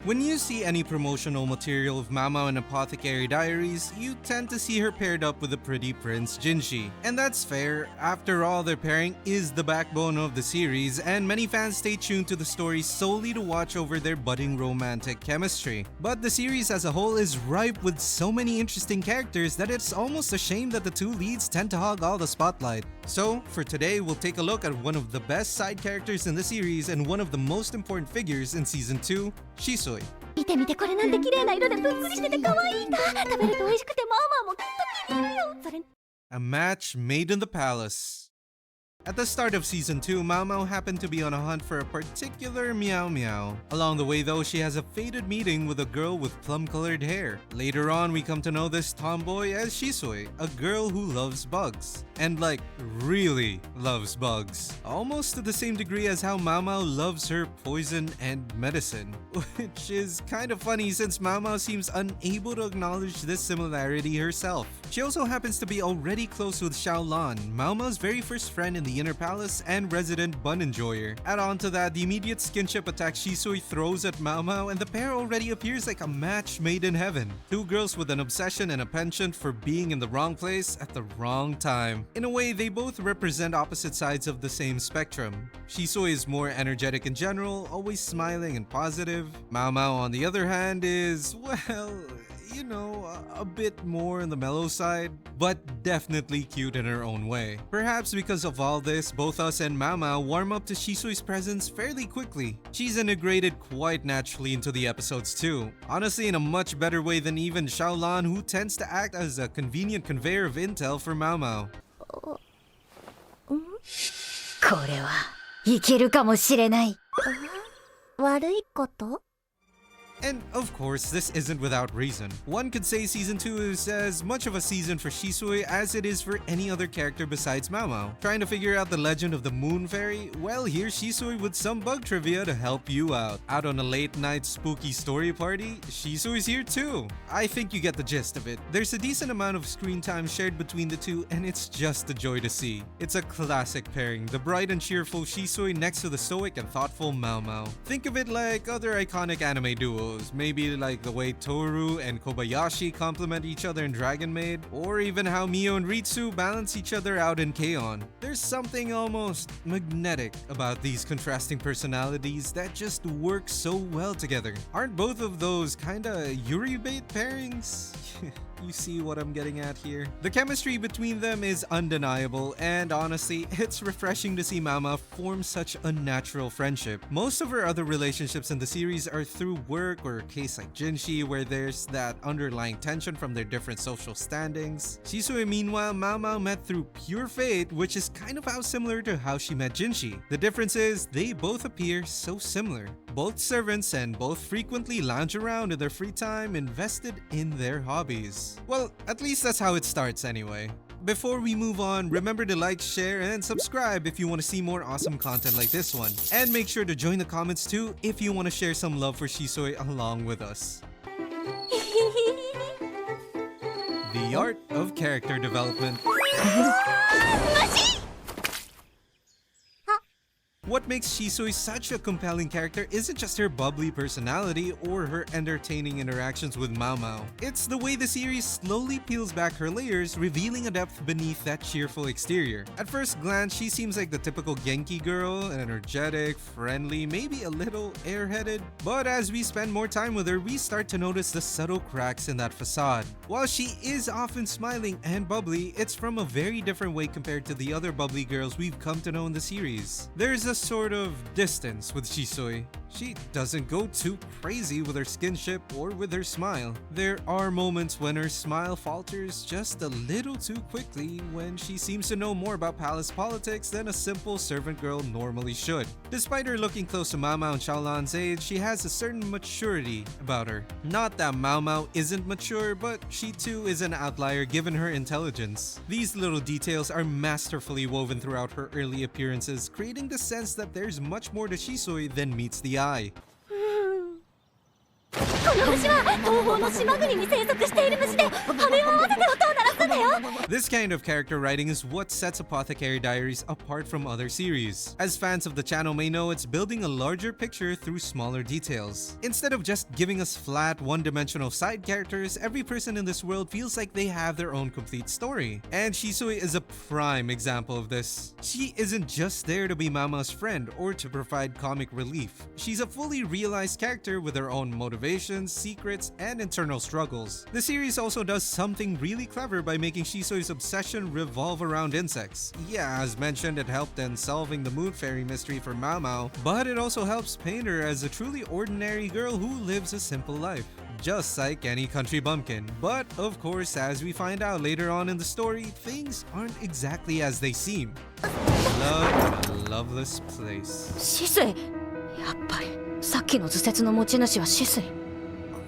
When you see any promotional material of Maomao in Apothecary Diaries, you tend to see her paired up with the pretty prince Jinshi. And that's fair, after all their pairing is the backbone of the series and many fans stay tuned to the story solely to watch over their budding romantic chemistry. But the series as a whole is ripe with so many interesting characters that it's almost a shame that the two leads tend to hog all the spotlight. So, for today, we'll take a look at one of the best side characters in the series and one of the most important figures in Season 2, Shisui. 見て見てこれなんて綺麗な色でぷっくりしてて可愛いんだ。食べると美味しくてママもきっと気に入るよ。それ A match made in the palace. At the start of Season 2, Maomao happened to be on a hunt for a particular Maomao. Along the way though, she has a fated meeting with a girl with plum-colored hair. Later on, we come to know this tomboy as Shisui, a girl who loves bugs. And like, really loves bugs. Almost to the same degree as how Maomao loves her poison and medicine. Which is kind of funny since Maomao seems unable to acknowledge this similarity herself. She also happens to be already close with Xiaolan, Maomao's very first friend in the Inner Palace and resident bun enjoyer. Add on to that the immediate skinship attack Shisui throws at Maomao and the pair already appears like a match made in heaven. Two girls with an obsession and a penchant for being in the wrong place at the wrong time. In a way, they both represent opposite sides of the same spectrum. Shisui is more energetic in general, always smiling and positive. Maomao on the other hand is, well, you know, a bit more on the mellow side, but definitely cute in her own way. Perhaps because of all this, both us and Maomao warm up to Shisui's presence fairly quickly. She's integrated quite naturally into the episodes too. Honestly, in a much better way than even Xiaolan, who tends to act as a convenient conveyor of intel for Maomao. これはいけるかもしれない。悪いこと？ And of course, this isn't without reason. One could say Season 2 is as much of a season for Shisui as it is for any other character besides Maomao. Trying to figure out the legend of the Moon Fairy? Well, here's Shisui with some bug trivia to help you out. Out on a late night spooky story party, Shisui's here too. I think you get the gist of it. There's a decent amount of screen time shared between the two and it's just a joy to see. It's a classic pairing, the bright and cheerful Shisui next to the stoic and thoughtful Maomao. Think of it like other iconic anime duos. Maybe like the way Toru and Kobayashi complement each other in Dragon Maid, or even how Mio and Ritsu balance each other out in K-On! There's something almost magnetic about these contrasting personalities that just work so well together. Aren't both of those kinda Yuri-bait pairings? You see what I'm getting at here? The chemistry between them is undeniable, and honestly, it's refreshing to see Maomao form such a natural friendship. Most of her other relationships in the series are through work or a case like Jinshi, where there's that underlying tension from their different social standings. Shisui, meanwhile, Maomao met through pure fate, which is kind of how similar to how she met Jinshi. The difference is, they both appear so similar. Both servants and both frequently lounge around in their free time, invested in their hobbies. Well, at least that's how it starts anyway. Before we move on, remember to like, share, and subscribe if you want to see more awesome content like this one. And make sure to join the comments too if you want to share some love for Shisui along with us. The art of character development. What makes Shisui such a compelling character isn't just her bubbly personality or her entertaining interactions with Maomao. It's the way the series slowly peels back her layers, revealing a depth beneath that cheerful exterior. At first glance, she seems like the typical Genki girl, energetic, friendly, maybe a little airheaded. But as we spend more time with her, we start to notice the subtle cracks in that facade. While she is often smiling and bubbly, it's from a very different way compared to the other bubbly girls we've come to know in the series. There's a sort of distance with Shisui. She doesn't go too crazy with her skinship or with her smile. There are moments when her smile falters just a little too quickly when she seems to know more about palace politics than a simple servant girl normally should. Despite her looking close to Maomao and Xiaolan's age, she has a certain maturity about her. Not that Maomao isn't mature, but she too is an outlier given her intelligence. These little details are masterfully woven throughout her early appearances, creating the sense that there's much more to Shisui than meets the eye. この星は東方の島国に生息している虫で羽を合わせて音を鳴らすんだ。This kind of character writing is what sets Apothecary Diaries apart from other series. As fans of the channel may know, it's building a larger picture through smaller details. Instead of just giving us flat, one-dimensional side characters, every person in this world feels like they have their own complete story. And Shisui is a prime example of this. She isn't just there to be Maomao's friend or to provide comic relief. She's a fully realized character with her own motivations, secrets, and internal struggles. The series also does something really clever by making Shisui's obsession revolve around insects. Yeah, as mentioned, it helped in solving the Moon Fairy mystery for Maomao, but it also helps paint her as a truly ordinary girl who lives a simple life, just like any country bumpkin. But of course, as we find out later on in the story, things aren't exactly as they seem. Love in a loveless place. シスイ、やっぱりさっきの図説の持ち主はシスイ。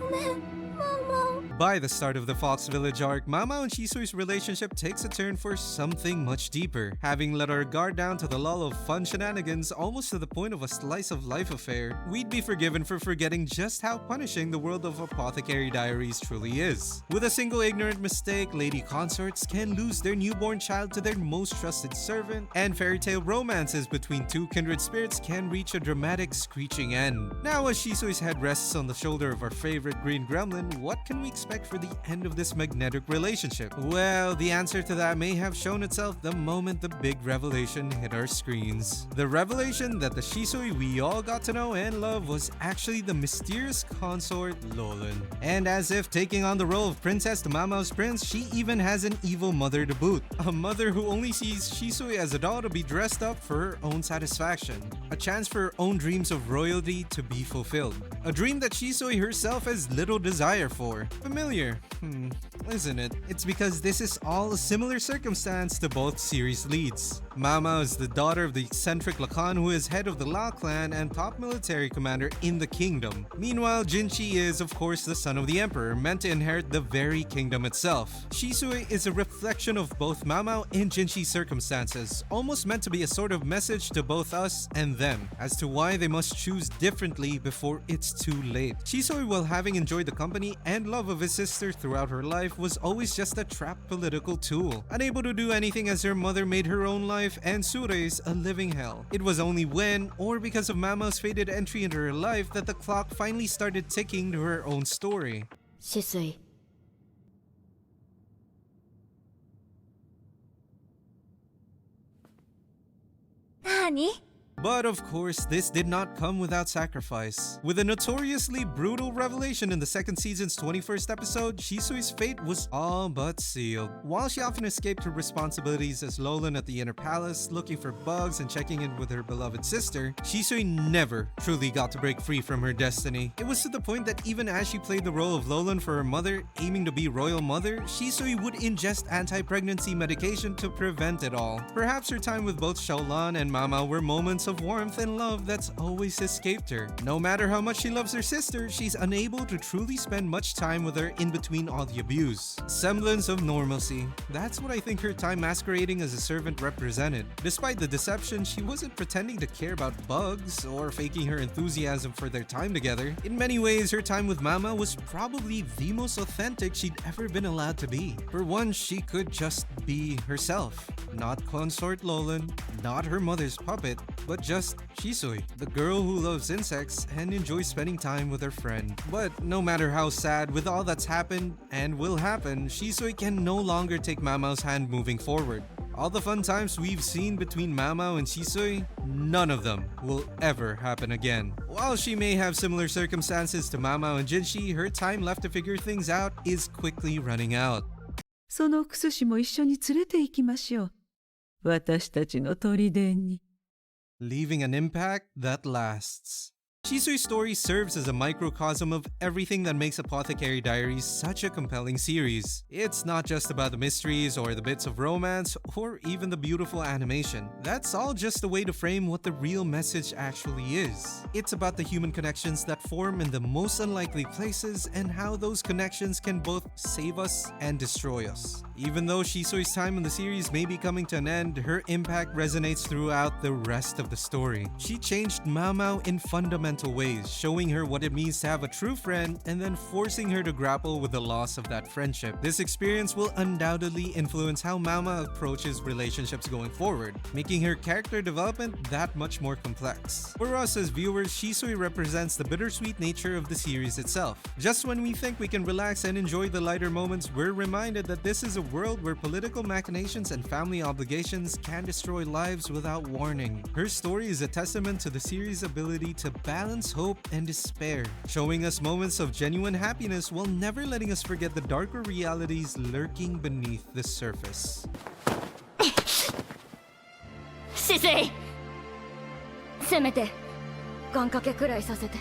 ごめん、マオマオ。 By the start of the Fox Village arc, Maomao and Shisui's relationship takes a turn for something much deeper. Having let our guard down to the lull of fun shenanigans almost to the point of a slice-of-life affair, we'd be forgiven for forgetting just how punishing the world of Apothecary Diaries truly is. With a single ignorant mistake, lady consorts can lose their newborn child to their most trusted servant, and fairy tale romances between two kindred spirits can reach a dramatic screeching end. Now, as Shisui's head rests on the shoulder of our favorite green gremlin, what can we expect for the end of this magnetic relationship? Well, the answer to that may have shown itself the moment the big revelation hit our screens. The revelation that the Shisui we all got to know and love was actually the mysterious consort Loveless. And as if taking on the role of princess to Maomao's prince, she even has an evil mother to boot. A mother who only sees Shisui as a doll to be dressed up for her own satisfaction. A chance for her own dreams of royalty to be fulfilled. A dream that Shisui herself has little desire for. Familiar, isn't it? It's because this is all a similar circumstance to both series leads. Maomao is the daughter of the eccentric Lacan who is head of the Lao clan and top military commander in the kingdom. Meanwhile, Jinshi is of course the son of the emperor, meant to inherit the very kingdom itself. Shisui is a reflection of both Maomao and Jinshi's circumstances, almost meant to be a sort of message to both us and them, as to why they must choose differently before it's too late. Shisui, while having enjoyed the company and love of his sister throughout her life, was always just a trapped political tool, unable to do anything as her mother made her own life and Sure's a living hell. It was only when, or because of Maomao's fated entry into her life, that the clock finally started ticking to her own story. シスイ。なーに？ But of course, this did not come without sacrifice. With a notoriously brutal revelation in the second season's 21st episode, Shisui's fate was all but sealed. While she often escaped her responsibilities as Loveless at the Inner Palace, looking for bugs and checking in with her beloved sister, Shisui never truly got to break free from her destiny. It was to the point that even as she played the role of Loveless for her mother, aiming to be royal mother, Shisui would ingest anti-pregnancy medication to prevent it all. Perhaps her time with both Xiaolan and Maomao were moments of warmth and love that's always escaped her. No matter how much she loves her sister, she's unable to truly spend much time with her in between all the abuse. Semblance of normalcy. That's what I think her time masquerading as a servant represented. Despite the deception, she wasn't pretending to care about bugs or faking her enthusiasm for their time together. In many ways, her time with Maomao was probably the most authentic she'd ever been allowed to be. For once, she could just be herself. Not consort Loveless, not her mother's puppet, but just Shisui, the girl who loves insects and enjoys spending time with her friend. But no matter how sad with all that's happened and will happen, Shisui can no longer take Maomao's hand moving forward. All the fun times we've seen between Maomao and Shisui, none of them will ever happen again. While she may have similar circumstances to Maomao and Jinshi, her time left to figure things out is quickly running out. そのクスシも一緒に連れて行きましょう。私たちの砦に。Leaving an impact that lasts. Shisui's story serves as a microcosm of everything that makes Apothecary Diaries such a compelling series. It's not just about the mysteries or the bits of romance or even the beautiful animation. That's all just a way to frame what the real message actually is. It's about the human connections that form in the most unlikely places and how those connections can both save us and destroy us. Even though Shisui's time in the series may be coming to an end, her impact resonates throughout the rest of the story. She changed Maomao in fundamental ways, showing her what it means to have a true friend and then forcing her to grapple with the loss of that friendship. This experience will undoubtedly influence how Maomao approaches relationships going forward, making her character development that much more complex. For us as viewers, Shisui represents the bittersweet nature of the series itself. Just when we think we can relax and enjoy the lighter moments, we're reminded that this is a world where political machinations and family obligations can destroy lives without warning. Her story is a testament to the series' ability to balance hope and despair, showing us moments of genuine happiness while never letting us forget the darker realities lurking beneath the surface. シスイせめて願掛けくらいさせて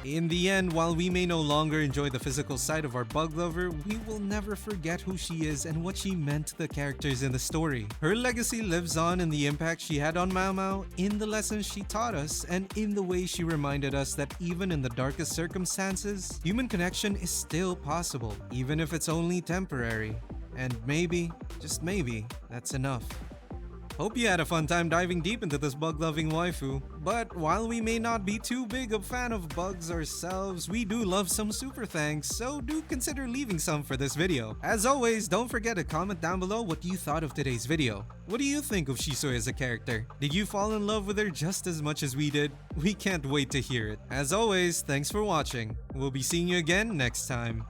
In the end, while we may no longer enjoy the physical side of our bug lover, we will never forget who she is and what she meant to the characters in the story. Her legacy lives on in the impact she had on Maomao, in the lessons she taught us, and in the way she reminded us that even in the darkest circumstances, human connection is still possible, even if it's only temporary. And maybe, just maybe, that's enough. Hope you had a fun time diving deep into this bug-loving waifu. But while we may not be too big a fan of bugs ourselves, we do love some super thanks, so do consider leaving some for this video. As always, don't forget to comment down below what you thought of today's video. What do you think of Shisui as a character? Did you fall in love with her just as much as we did? We can't wait to hear it. As always, thanks for watching. We'll be seeing you again next time.